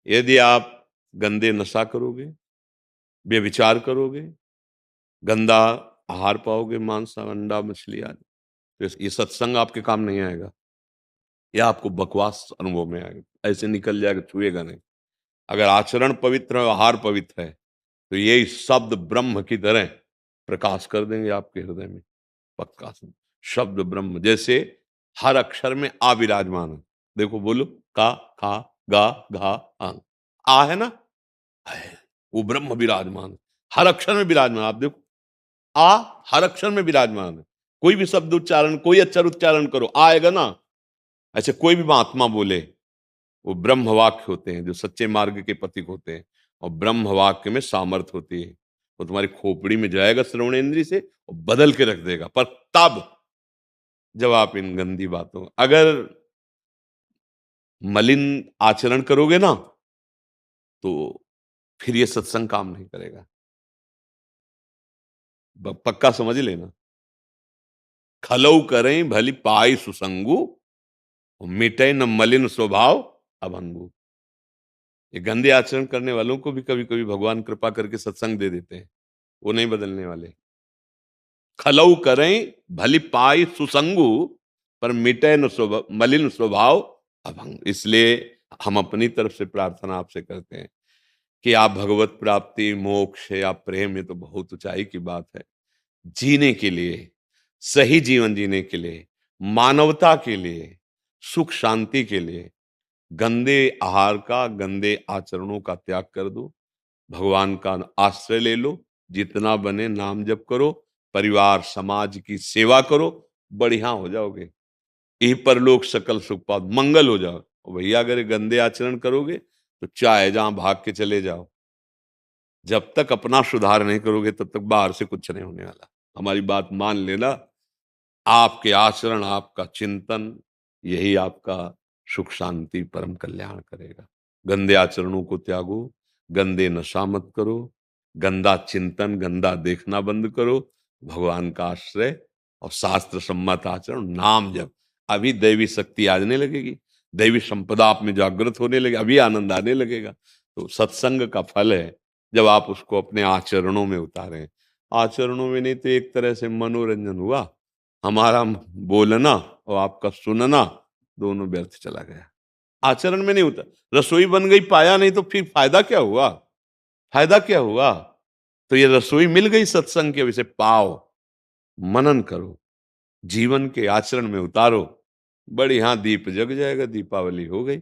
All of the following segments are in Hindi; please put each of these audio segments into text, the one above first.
यदि आप गंदे नशा करोगे, व्यभिचार करोगे, गंदा आहार पाओगे, मांस अंडा मछली आदि, तो ये सत्संग आपके काम नहीं आएगा। या आपको बकवास अनुभव में आएगा, ऐसे निकल जाएगा, छुएगा नहीं। अगर आचरण पवित्र है, आहार पवित्र है, तो यही शब्द ब्रह्म की तरह प्रकाश कर देंगे आपके हृदय में। पक्का सुन, शब्द ब्रह्म जैसे हर अक्षर में आ विराजमान है। देखो बोलो, का, खा, गा, घा, आंग। आ है ना, है, वो ब्रह्म विराजमान है, हर अक्षर में विराजमान। आप देखो, आ हर अक्षर में विराजमान है। कोई भी शब्द उच्चारण, कोई अक्षर उच्चारण करो, आएगा ना। ऐसे कोई भी महात्मा बोले, वो ब्रह्म वाक्य होते हैं, जो सच्चे मार्ग के पथिक होते हैं। और ब्रह्म वाक्य में सामर्थ होती है। वो तुम्हारी खोपड़ी में जाएगा श्रवणेन्द्रिय से और बदल के रख देगा। पर तब जब आप इन गंदी बातों, अगर मलिन आचरण करोगे ना, तो फिर ये सत्संग काम नहीं करेगा। पक्का समझ लेना। खलऊ करें भली पाई सुसंगु, मिटे न मलिन स्वभाव अभंगु। ये गंदे आचरण करने वालों को भी कभी कभी भगवान कृपा करके सत्संग दे देते हैं, वो नहीं बदलने वाले। खलऊ करें भली पाई सुसंगु, पर मिटे न मलिन स्वभाव अभंग। इसलिए हम अपनी तरफ से प्रार्थना आपसे करते हैं कि आप भगवत प्राप्ति, मोक्ष या प्रेम, ये तो बहुत ऊंचाई की बात है। जीने के लिए, सही जीवन जीने के लिए, मानवता के लिए, सुख शांति के लिए गंदे आहार का, गंदे आचरणों का त्याग कर दो। भगवान का आश्रय ले लो, जितना बने नाम जप करो, परिवार समाज की सेवा करो, बढ़िया हो जाओगे। यही परलोक सकल सुख पाओ, मंगल हो जाओ। और भैया अगर ये गंदे आचरण करोगे तो चाहे जहां भाग के चले जाओ, जब तक अपना सुधार नहीं करोगे तब तक बाहर से कुछ नहीं होने वाला। हमारी बात मान लेना। आपके आचरण, आपका चिंतन, यही आपका सुख शांति परम कल्याण करेगा। गंदे आचरणों को त्यागो, गंदे नशा मत करो, गंदा चिंतन, गंदा देखना बंद करो। भगवान का आश्रय और शास्त्र सम्मत आचरण, नाम जप। अभी दैवी शक्ति आने लगेगी, दैवी संपदा आप में जागृत होने लगे, अभी आनंद आने लगेगा। तो सत्संग का फल है जब आप उसको अपने आचरणों में उतारें। आचरणों में नहीं तो एक तरह से मनोरंजन हुआ, हमारा बोलना और आपका सुनना दोनों व्यर्थ चला गया। आचरण में नहीं होता। रसोई बन गई, पाया नहीं, तो फिर फायदा क्या हुआ? फायदा क्या हुआ? तो ये रसोई मिल गई सत्संग के विषय, पाओ, मनन करो, जीवन के आचरण में उतारो। बड़ी हाँ, दीप जग जाएगा, दीपावली हो गई।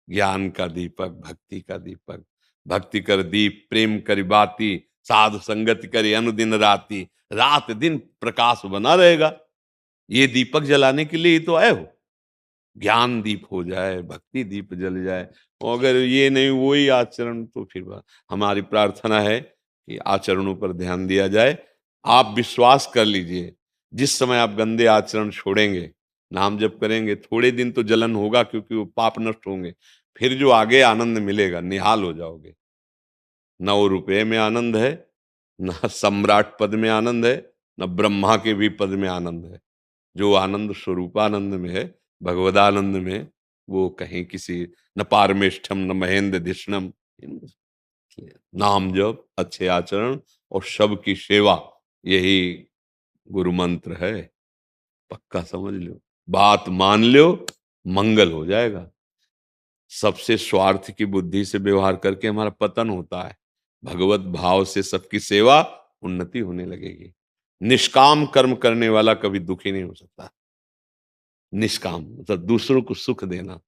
ज्ञान का दीपक, भक्ति का दीपक। भक्ति कर दीप प्रेम करी बाती, साधु संगति करे अनुदिन राती। रात दिन प्रकाश बना रहेगा। ये दीपक जलाने के लिए ही तो आए हो। ज्ञान दीप हो जाए, भक्ति दीप जल जाए। और अगर ये नहीं, वही आचरण, तो फिर हमारी प्रार्थना है कि आचरणों पर ध्यान दिया जाए। आप विश्वास कर लीजिए, जिस समय आप गंदे आचरण छोड़ेंगे, नाम जप करेंगे, थोड़े दिन तो जलन होगा क्योंकि वो पाप नष्ट होंगे। फिर जो आगे आनंद मिलेगा, निहाल हो जाओगे। न वो रुपये में आनंद है, न सम्राट पद में आनंद है, न ब्रह्मा के भी पद में आनंद है। जो आनंद स्वरूपानंद में है, भगवदानंद में, वो कहीं किसी, न पारमेष्ठम न महेंद्र धिष्णम। नाम जप, अच्छे आचरण और सब की सेवा, यही गुरु मंत्र है। पक्का समझ लो, बात मान लो, मंगल हो जाएगा। सबसे स्वार्थ की बुद्धि से व्यवहार करके हमारा पतन होता है। भगवत भाव से सबकी सेवा, उन्नति होने लगेगी। निष्काम कर्म करने वाला कभी दुखी नहीं हो सकता। निष्काम मतलब दूसरों को सुख देना।